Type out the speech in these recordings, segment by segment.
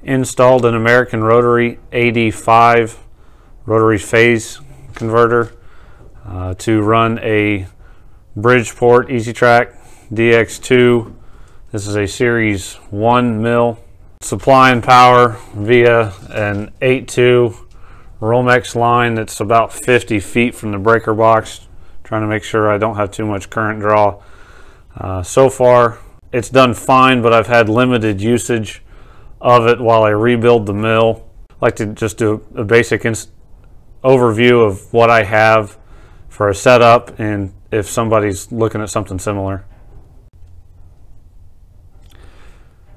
installed an American Rotary AD5 rotary phase converter to run a Bridgeport EasyTrack DX2. This is a series 1 mil, supplying power via an 8.2 Romex line that's about 50 feet from the breaker box, trying to make sure I don't have too much current draw. So far it's done fine, but I've had limited usage of it while I rebuild the mill. I'd like to just do a basic overview of what I have for a setup and if somebody's looking at something similar.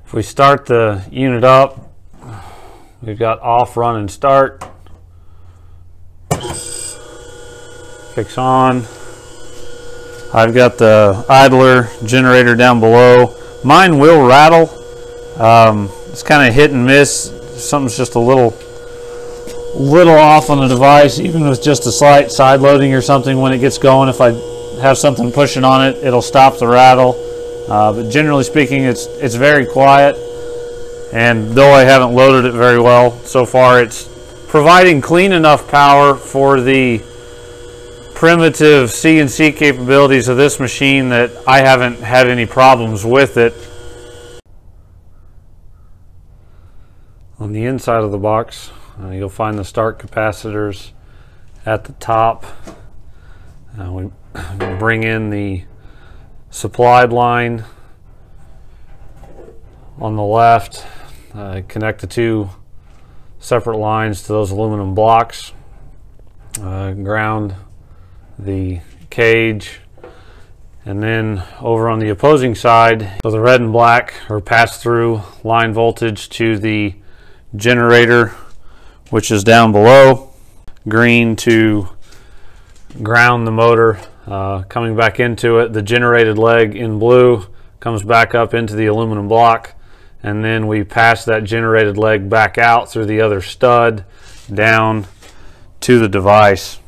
If we start the unit up, we've got off, run, and start. Kicks on. I've got the idler generator down below. Mine will rattle. It's kind of hit and miss. Something's just a little off on the device, even with just a slight side loading or something. When it gets going, if I have something pushing on it, it'll stop the rattle. But generally speaking, it's very quiet. And though I haven't loaded it very well so far, it's providing clean enough power for the primitive CNC capabilities of this machine that I haven't had any problems with it. On the inside of the box, you'll find the start capacitors at the top. We bring in the supplied line on the left, connect the two separate lines to those aluminum blocks, ground the cage, and then over on the opposing side, so the red and black are pass through line voltage to the generator, which is down below, green to ground the motor, coming back into it. The generated leg in blue comes back up into the aluminum block, and then we pass that generated leg back out through the other stud down to the device.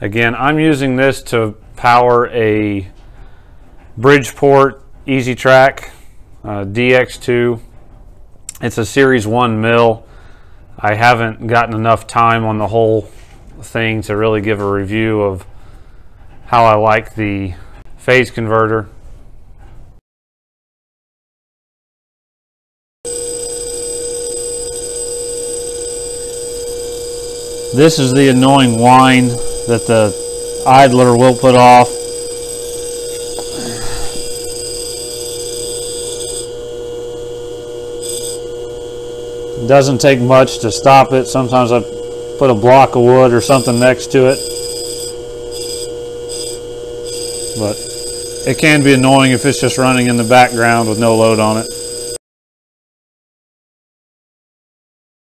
Again, I'm using this to power a Bridgeport EasyTrack DX2. It's a series 1 mil. I haven't gotten enough time on the whole thing to really give a review of how I like the phase converter. This is the annoying whine that the idler will put off. It doesn't take much to stop it. Sometimes I put a block of wood or something next to it, but it can be annoying if it's just running in the background with no load on it.